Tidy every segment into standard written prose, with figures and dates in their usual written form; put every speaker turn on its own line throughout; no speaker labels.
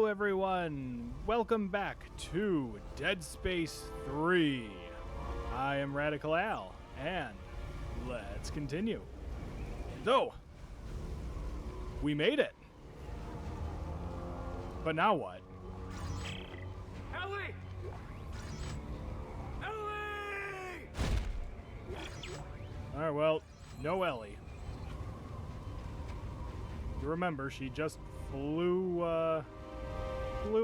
everyone! Welcome back to Dead Space 3. I am Radical Al, and let's continue. So, we made it. But now what?
Ellie! Ellie!
Alright, well, no Ellie. You remember, she just flew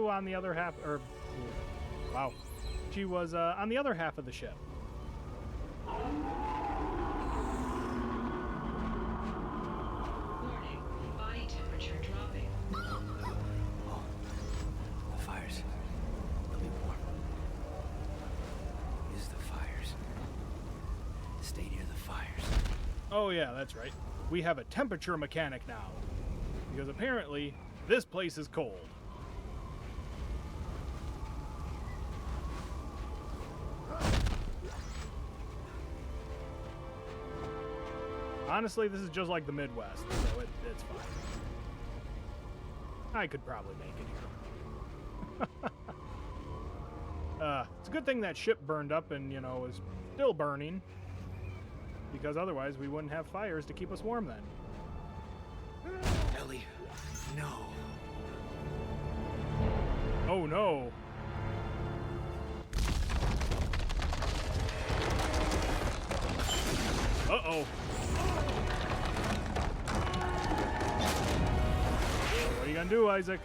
on the other half, wow. She was on the other half of the ship.
Warning, body temperature dropping.
The fires. They'll be warm. Use the fires. Stay near the fires.
Oh yeah, that's right. We have a temperature mechanic now. Because apparently, this place is cold. Honestly, this is just like the Midwest, so it's fine. I could probably make it here. It's a good thing that ship burned up and, you know, is still burning. Because otherwise we wouldn't have fires to keep us warm then.
Ellie, no.
Oh no! Uh-oh. What are you gonna do, Isaac?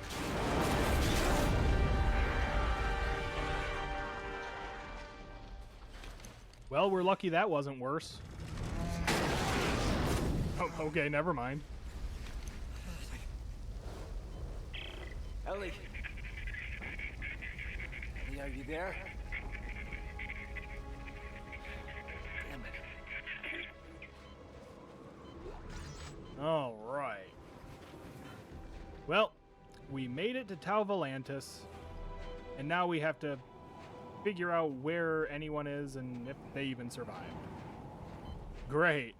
Well, we're lucky that wasn't worse. Oh, okay, never mind.
Ellie. Ellie, are you there? Damn it.
All right. Well, we made it to Volantis, and now we have to figure out where anyone is and if they even survived. Great.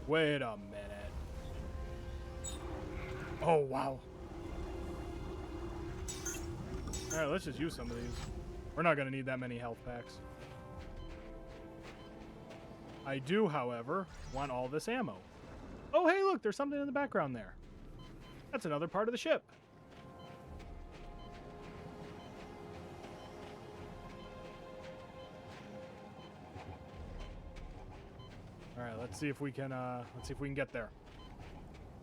Wait a minute. Oh, wow. Alright, let's just use some of these. We're not going to need that many health packs. I do, however, want all this ammo. Oh, hey, look, there's something in the background there. That's another part of the ship. All right, let's see if we can get there.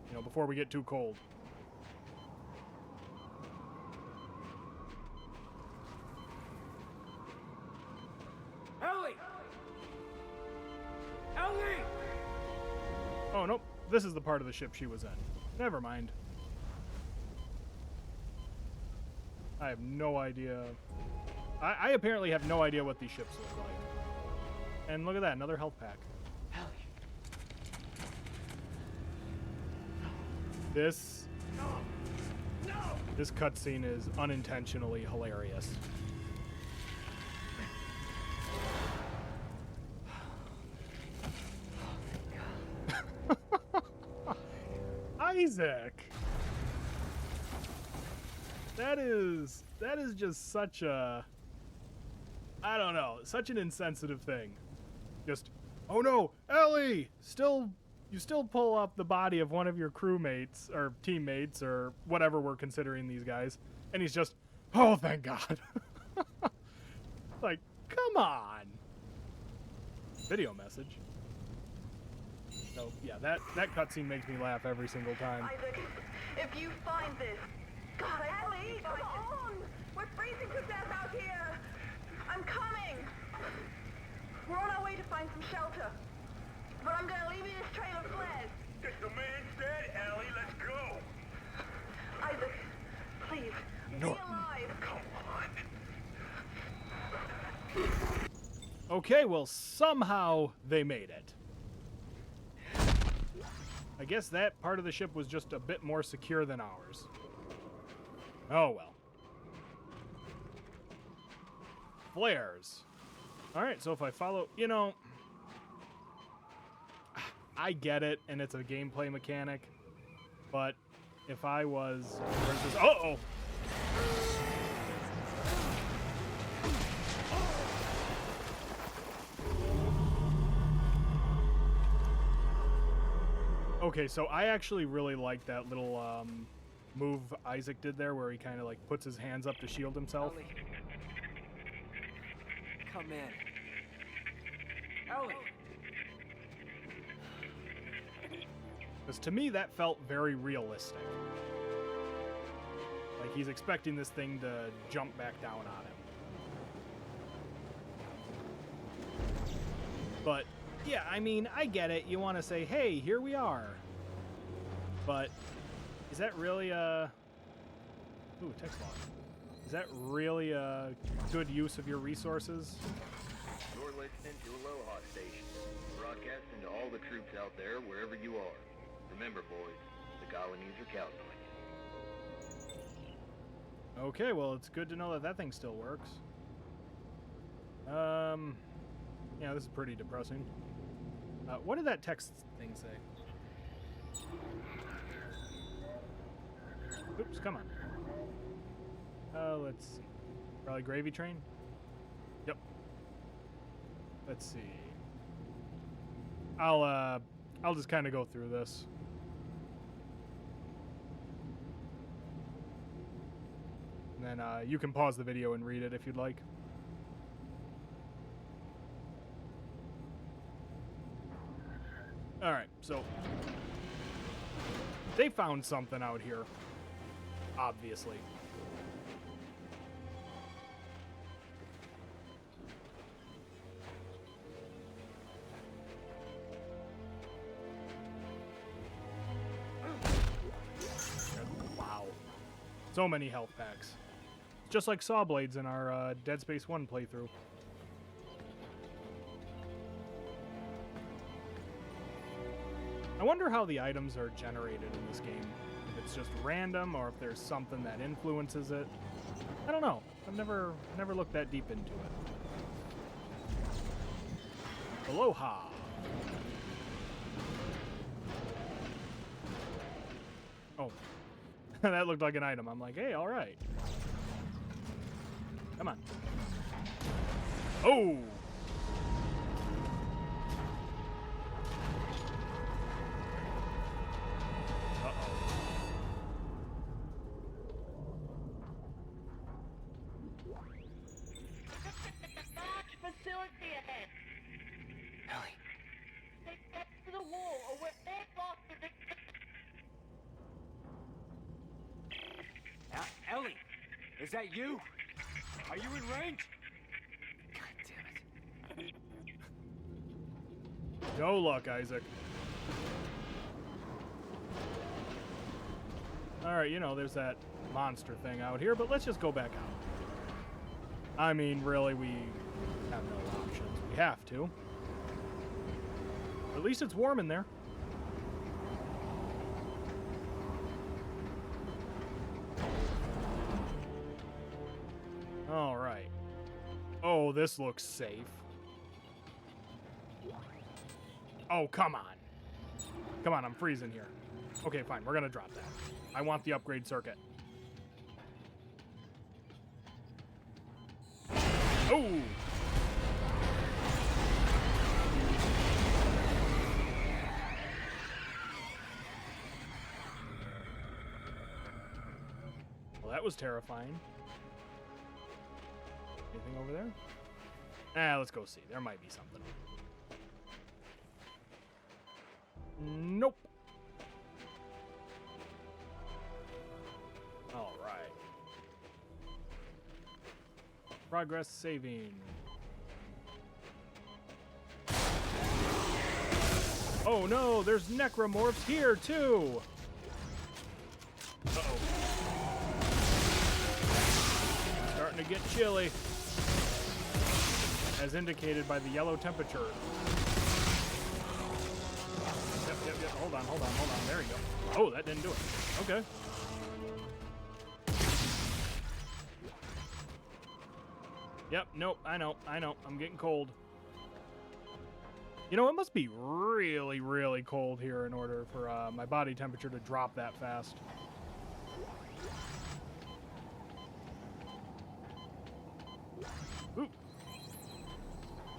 You know, before we get too cold.
Ellie! Ellie!
Oh, nope. This is the part of the ship she was in. Never mind. I have no idea. I apparently have no idea what these ships look like. And look at that, another health pack.
Ellie.
This
No! No!
this cutscene is unintentionally hilarious. Isaac! That is just such a, I don't know, such an insensitive thing. Just, oh no, Ellie! You still pull up the body of one of your crewmates, or teammates, or whatever we're considering these guys, and he's just, oh, thank God. Like, come on. Video message. So, yeah, that cutscene makes me laugh every single time.
Isaac, if you find this, God, Ellie, come on! We're freezing to death out here. I'm coming. We're on our way to find some shelter, but I'm gonna leave you this trail of flares.
If the man's dead, Ellie, let's go.
Isaac, please,
No.
be alive.
Come on.
Okay, well, somehow they made it. I guess that part of the ship was just a bit more secure than ours. Oh, well. Flares. Alright, so if I follow... You know... I get it, and it's a gameplay mechanic, but if I was... Uh-oh! Okay, so I actually really like that little move Isaac did there, where he kind of like puts his hands up to shield himself.
Ellie. Come in. Ellie.
Because to me, that felt very realistic. Like he's expecting this thing to jump back down on him. But yeah, I mean, I get it. You want to say, hey, here we are. But is that really a... Ooh, text log. Is that really a good use of your resources?
You're listening to Aloha Station, broadcasting to all the troops out there wherever you are. Remember, boys, the colonies are counting on you.
Okay, well, it's good to know that that thing still works. Yeah, this is pretty depressing. What did that text thing say? Oops, come on. Let's see. Probably gravy train? Yep. Let's see. I'll just kind of go through this. And then you can pause the video and read it if you'd like. All right, so they found something out here, obviously. Wow. So many health packs. Just like saw blades in our Dead Space 1 playthrough. I wonder how the items are generated in this game. If it's just random or if there's something that influences it. I don't know. I've never looked that deep into it. Aloha. Oh. That looked like an item. I'm like, hey, all right. Come on. Oh!
Facility ahead.
Ellie.
Stay next to the wall or we're all lost in the...
Ellie, is that you? Are you in range? God damn it.
No luck, Isaac. Alright, you know, there's that monster thing out here, but let's just go back out. I mean, really, we have no options. We have to. At least it's warm in there. Alright. Oh, this looks safe. Oh, come on. Come on, I'm freezing here. Okay, fine, we're gonna drop that. I want the upgrade circuit. Oh! Well, that was terrifying. Anything over there? Let's go see. There might be something. Nope. All right. Progress saving. Oh no, there's necromorphs here too. Uh-oh. Starting to get chilly. As indicated by the yellow temperature. Yep. Hold on. There you go. Oh, that didn't do it. Okay. Yep, nope, I know. I'm getting cold. You know, it must be really, really cold here in order for my body temperature to drop that fast. Ooh.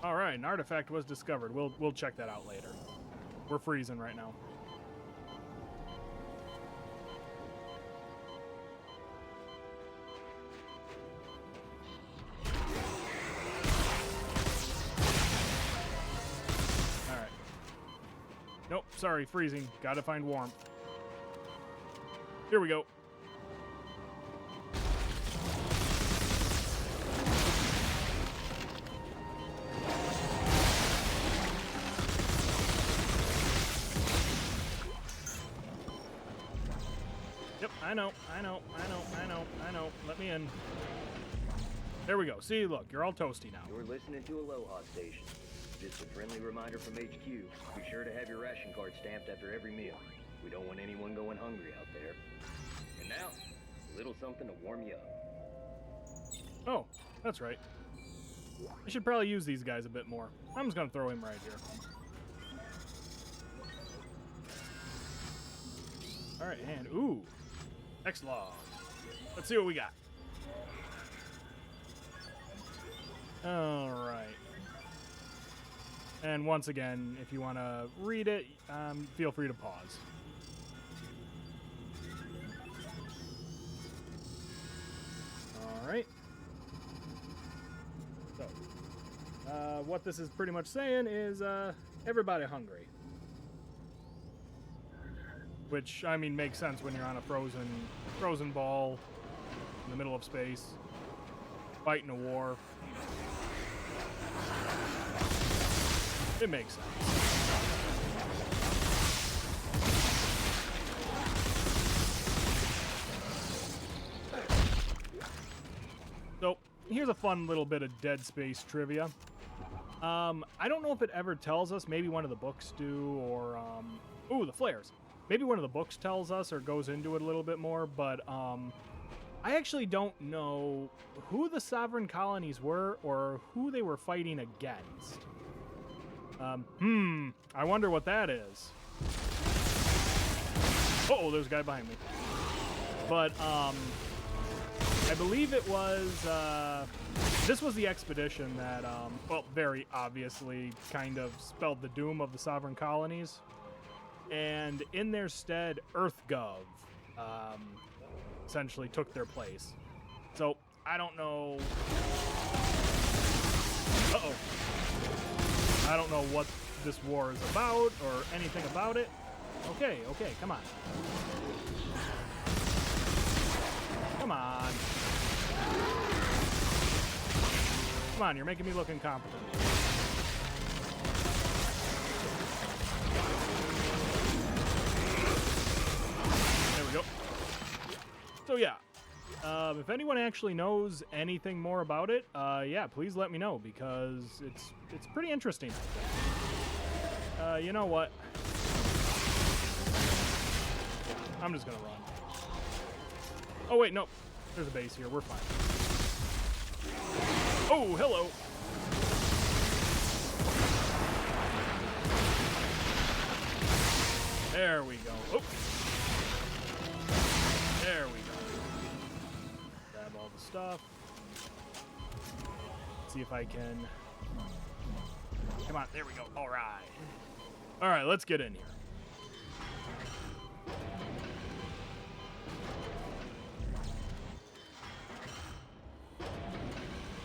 All right, an artifact was discovered. We'll check that out later. We're freezing right now. All right. Nope, sorry, freezing. Gotta find warmth. Here we go. Yep, I know. Let me in. There we go. See, look, you're all toasty now.
You're listening to Aloha Station. Just a friendly reminder from HQ. Be sure to have your ration card stamped after every meal. We don't want anyone going hungry out there. And now, a little something to warm you up.
Oh, that's right. I should probably use these guys a bit more. I'm just gonna throw him right here. All right, and ooh, X-Log. Let's see what we got. All right. And once again, if you want to read it, feel free to pause. All right. So, what this is pretty much saying is everybody hungry. Which, I mean, makes sense when you're on a frozen ball in the middle of space, fighting a war. It makes sense. So, here's a fun little bit of Dead Space trivia. I don't know if it ever tells us, maybe one of the books do, or, ooh, the flares. Maybe one of the books tells us or goes into it a little bit more, but, I actually don't know who the sovereign colonies were or who they were fighting against. I wonder what that is. Uh-oh, there's a guy behind me. But, I believe it was, this was the expedition that, well, very obviously kind of spelled the doom of the sovereign colonies. And in their stead, EarthGov, essentially took their place. So, I don't know... Uh-oh. I don't know what this war is about or anything about it. Okay, come on. Come on. Come on, you're making me look incompetent. There we go. So yeah, if anyone actually knows anything more about it, yeah, please let me know, because it's pretty interesting, I think. You know what? I'm just gonna run. Oh wait, no. There's a base here. We're fine. Oh, hello. There we go. Oh. There we go. Grab all the stuff. See if I can... Come on, there we go. All right. All right, let's get in here.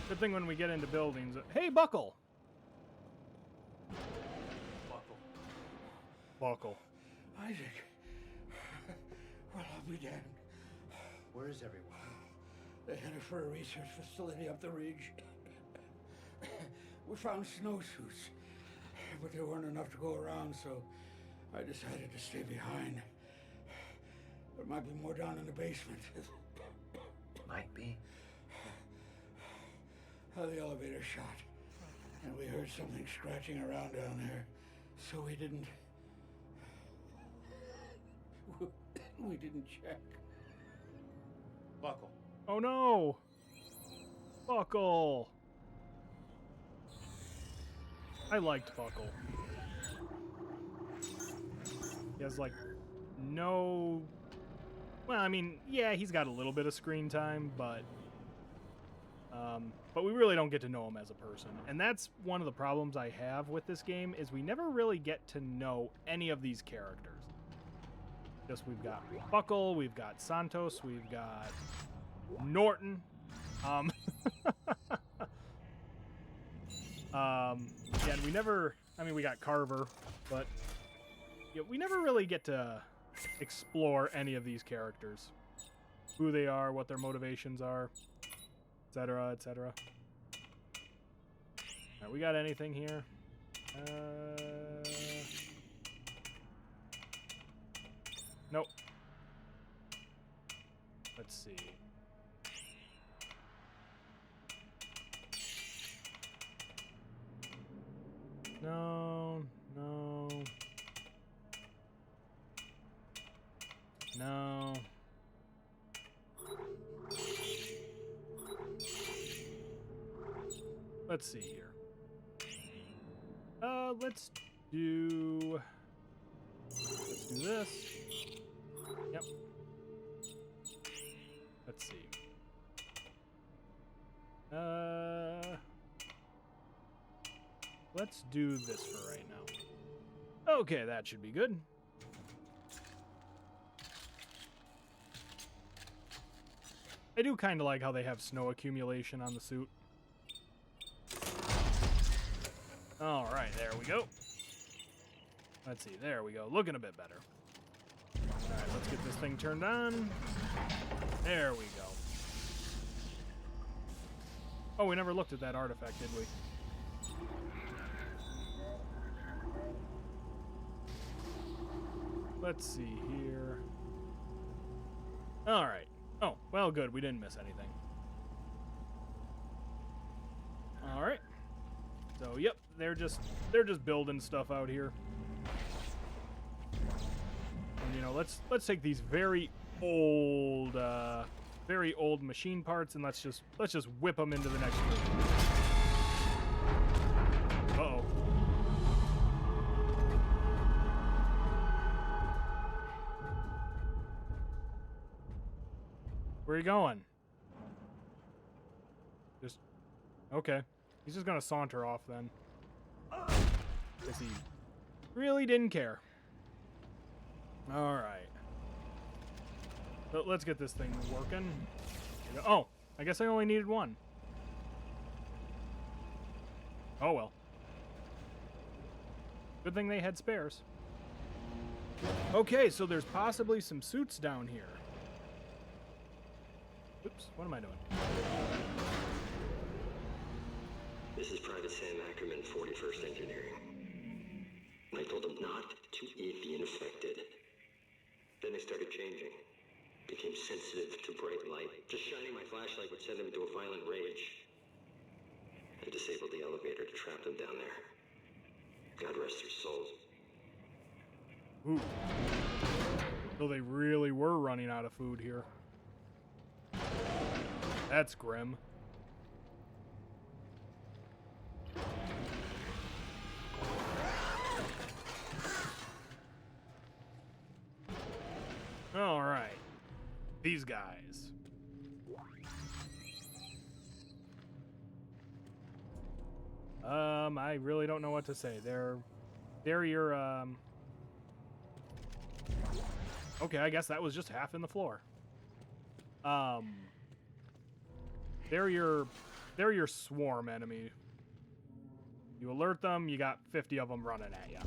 Good thing when we get into buildings... Hey, Buckle! Buckle.
Isaac. Well, I'll be damned. Where is everyone? They headed for a research facility up the ridge. We found snowsuits, but there weren't enough to go around, so I decided to stay behind. There might be more down in the basement.
Might be.
The elevator shot, and we heard something scratching around down there, so we didn't check.
Buckle.
Oh no! Buckle! I liked Buckle. has, like, no... Well, I mean, yeah, he's got a little bit of screen time, but we really don't get to know him as a person. And that's one of the problems I have with this game, is we never really get to know any of these characters. Just, we've got Buckle, we've got Santos, we've got Norton. Yeah, and we never... I mean, we got Carver, but yeah, we never really get to explore any of these characters. Who they are, what their motivations are, etc., etc. Alright, we got anything here? Nope. Let's see. No, no. No. Let's see here. Let's do this. Yep. Let's see. Let's do this for right now. Okay, that should be good. I do kind of like how they have snow accumulation on the suit. All right, there we go. Let's see, there we go. Looking a bit better. All right, let's get this thing turned on. There we go. Oh, we never looked at that artifact, did we? Let's see here. All right. Oh, well, good. We didn't miss anything. All right. So, yep, they're just building stuff out here. And, you know, let's take these very old machine parts and let's just whip them into the next room. Uh-oh. Where are you going? Just... Okay. He's just gonna saunter off then. Guess he really didn't care. Alright. So let's get this thing working. Oh, I guess I only needed one. Oh well. Good thing they had spares. Okay, so there's possibly some suits down here. Oops, what am I doing?
This is Private Sam Ackerman, 41st Engineering. I told them not to eat the infected. Then they started changing. Became sensitive to bright light. Just shining my flashlight would send them into a violent rage. I disabled the elevator to trap them down there. God rest their souls.
Ooh. So they really were running out of food here. That's grim. All right. These guys. I really don't know what to say. They're your Okay, I guess that was just half in the floor. They're your swarm enemy. You alert them, you got 50 of them running at you.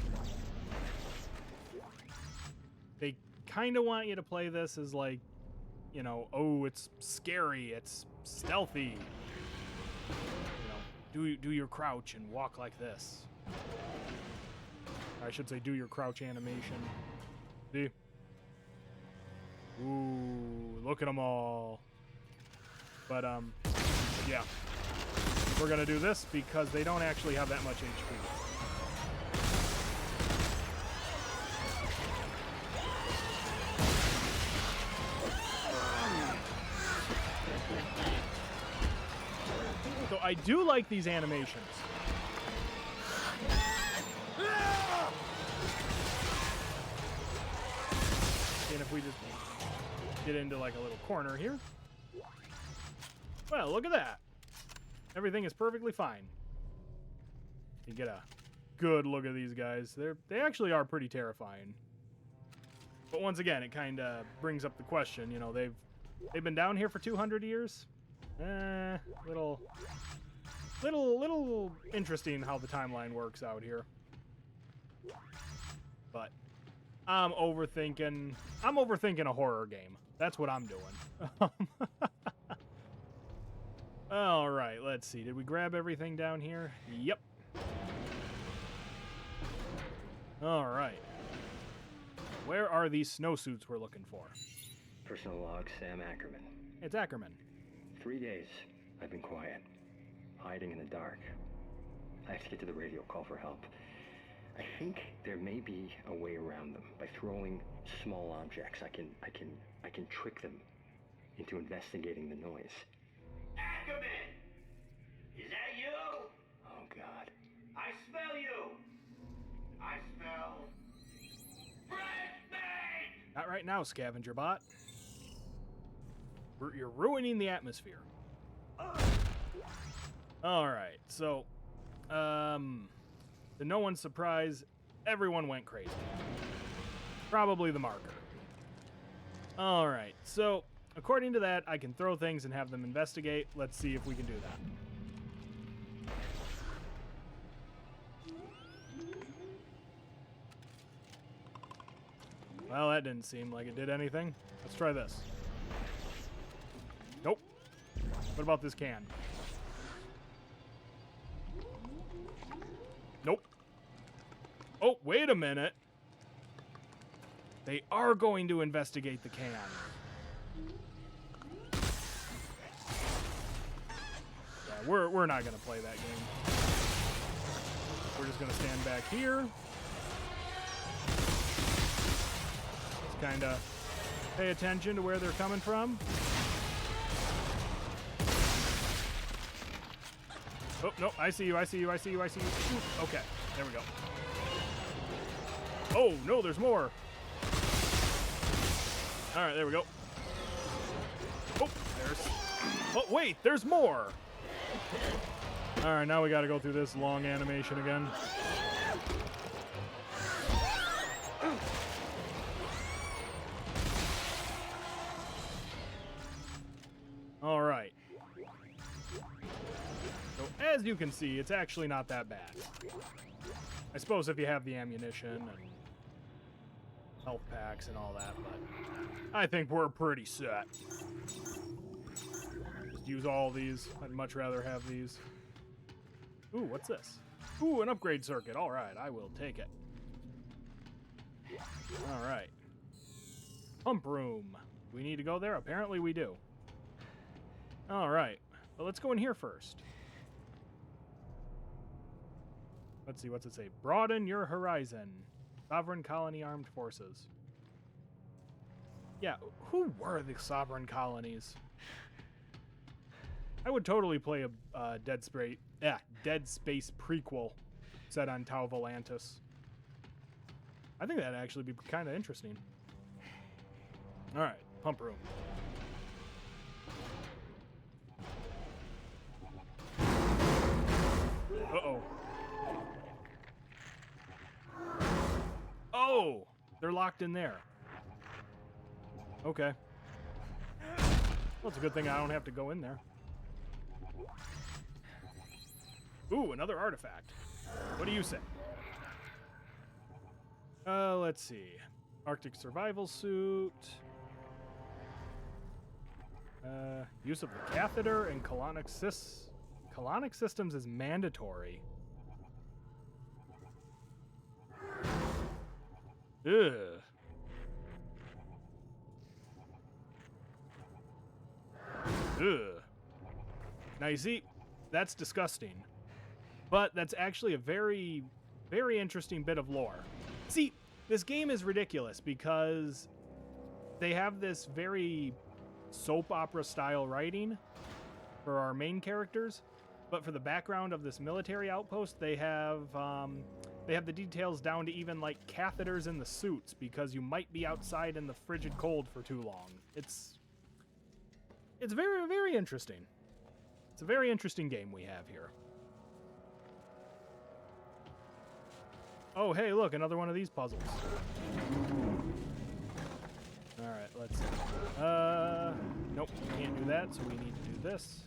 They kind of want you to play this as like, you know, oh, it's scary, it's stealthy. You know, do your crouch and walk like this. I should say do your crouch animation. See? Ooh, look at them all. But, yeah. We're gonna do this because they don't actually have that much HP. So I do like these animations. we just get into like a little corner here. Well, look at that. Everything is perfectly fine. You get a good look at these guys. They actually are pretty terrifying. But once again, it kind of brings up the question, you know, they've been down here for 200 years. Little interesting how the timeline works out here. But I'm overthinking a horror game. That's what I'm doing. All right, let's see. Did we grab everything down here? Yep. All right. Where are these snowsuits we're looking for?
Personal log, Sam Ackerman.
It's Ackerman.
3 days, I've been quiet, hiding in the dark. I have to get to the radio, call for help. I think there may be a way around them by throwing small objects. I can trick them into investigating the noise.
Ackerman! Is that you?
Oh, God.
I smell you! I smell... fresh meat!
Not right now, scavenger bot. You're ruining the atmosphere. All right, so, to no one's surprise, everyone went crazy. Probably the marker. All right, so according to that, I can throw things and have them investigate. Let's see if we can do that. Well, that didn't seem like it did anything. Let's try this. Nope. What about this can? Nope. Oh, wait a minute. They are going to investigate the can. Yeah, we're not going to play that game. We're just going to stand back here. Just kind of pay attention to where they're coming from. Oh, no, I see you, I see you, I see you, I see you. Ooh, okay, there we go. Oh, no, there's more. All right, there we go. Oh, there's... Oh, wait, there's more. All right, now we got to go through this long animation again. All right. So, as you can see, it's actually not that bad. I suppose if you have the ammunition and health packs and all that, but I think we're pretty set. Just use all these. I'd much rather have these. Ooh, what's this? Ooh, an upgrade circuit. All right, I will take it. All right. Pump room. Do we need to go there? Apparently we do. All right. Well, let's go in here first. Let's see, what's it say? Broaden your horizon. Sovereign Colony Armed Forces. Yeah, who were the Sovereign Colonies? I would totally play a Dead Space prequel set on Tau Volantis. I think that'd actually be kind of interesting. All right, pump room. Uh-oh. Oh! They're locked in there. Okay. Well, it's a good thing I don't have to go in there. Ooh, another artifact. What do you say? Let's see. Arctic survival suit. Use of the catheter and colonic systems is mandatory. Ugh. Ugh. Now you see, that's disgusting. But that's actually a very, very interesting bit of lore. See, this game is ridiculous because they have this very soap opera style writing for our main characters, but for the background of this military outpost, they have They have the details down to even like catheters in the suits because you might be outside in the frigid cold for too long. It's very, very interesting. It's a very interesting game we have here. Oh, hey, look, another one of these puzzles. All right, let's see. Nope, we can't do that, so we need to do this.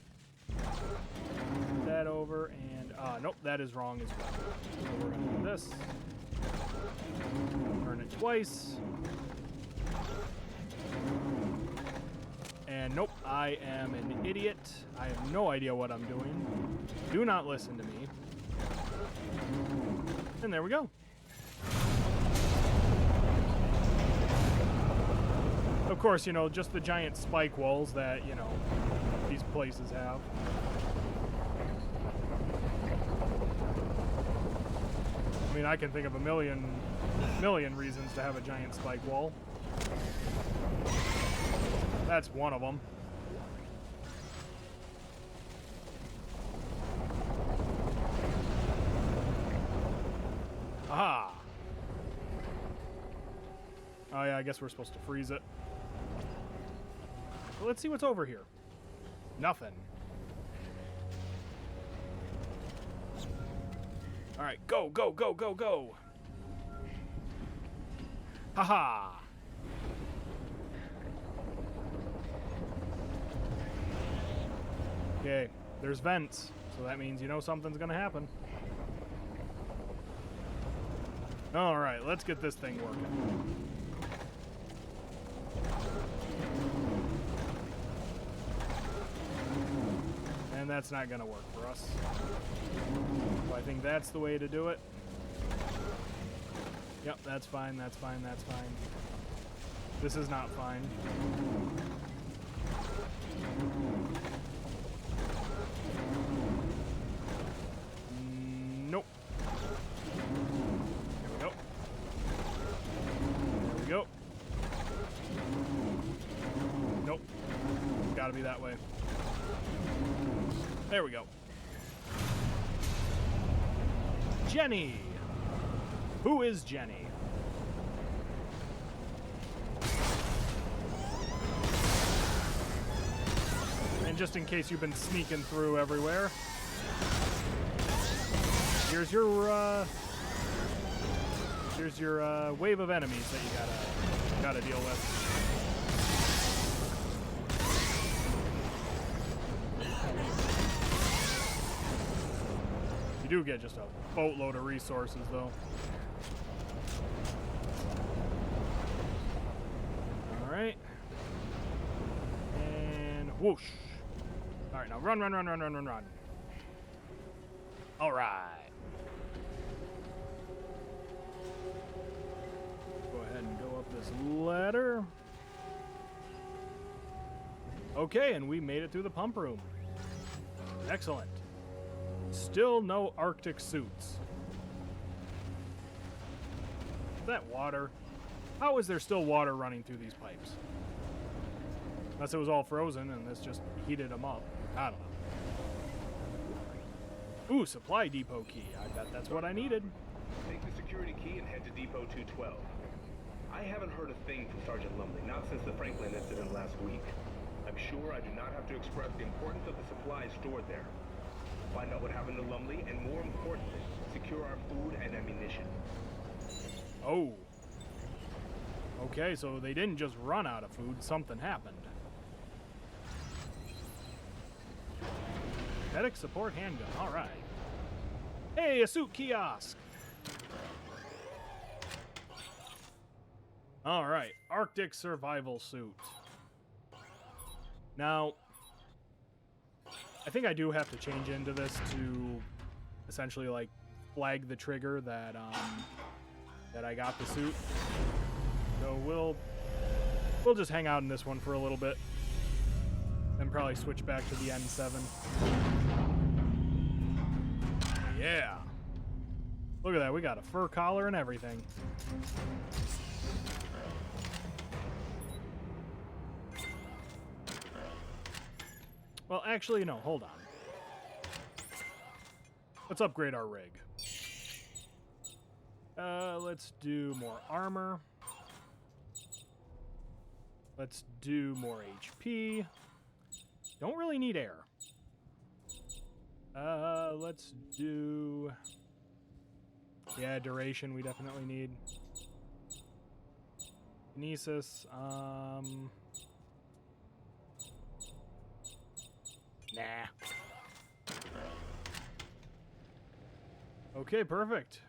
Move that over, and, nope, that is wrong as well. So we're gonna do this. Turn it twice. And nope, I am an idiot. I have no idea what I'm doing. Do not listen to me. And there we go. Of course, you know, just the giant spike walls that, you know, these places have. I mean, I can think of a million reasons to have a giant spike wall. That's one of them. Aha! Oh yeah, I guess we're supposed to freeze it. Well, let's see what's over here. Nothing. Alright, go, go, go, go, go! Haha! Okay, there's vents, so that means you know something's gonna happen. Alright, let's get this thing working. And that's not gonna work for us. So I think that's the way to do it. Yep, that's fine, that's fine, that's fine. This is not fine. Nope. There we go. There we go. Nope. Gotta be that way. There we go. Jenny! Who is Jenny? And just in case you've been sneaking through everywhere, here's your wave of enemies that you gotta deal with. You do get just a boatload of resources, though. Alright. And whoosh. Alright, now run, run, run, run, run, run, run. Alright. Go ahead and go up this ladder. Okay, and we made it through the pump room. Excellent. Still no Arctic suits. Is that water? How is there still water running through these pipes? Unless it was all frozen and this just heated them up. I don't know. Ooh, supply depot key. I bet that's what I needed.
Take the security key and head to Depot 212. I haven't heard a thing from Sergeant Lumley, not since the Franklin incident last week. I'm sure I do not have to express the importance of the supplies stored there. Find out what happened to Lumley, and more importantly, secure our food and ammunition.
Oh. Okay, so they didn't just run out of food, something happened. Medic support handgun, alright. Hey, a suit kiosk! Alright, Arctic survival suit. Now, I think I do have to change into this to essentially like flag the trigger that that I got the suit. So we'll just hang out in this one for a little bit, then probably switch back to the N7. Yeah. Look at that, we got a fur collar and everything. Well, actually, no, hold on. Let's upgrade our rig. Let's do more armor. Let's do more HP. Don't really need air. Let's do... Yeah, duration we definitely need. Kinesis, nah. Okay, perfect.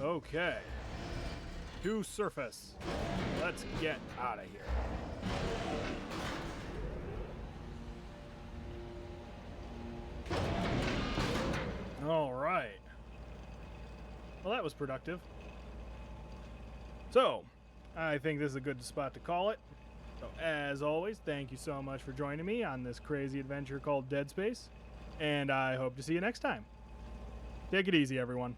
Okay. To surface. Let's get out of here. All right. Well, that was productive. So, I think this is a good spot to call it. So, as always, thank you so much for joining me on this crazy adventure called Dead Space, and I hope to see you next time. Take it easy, everyone.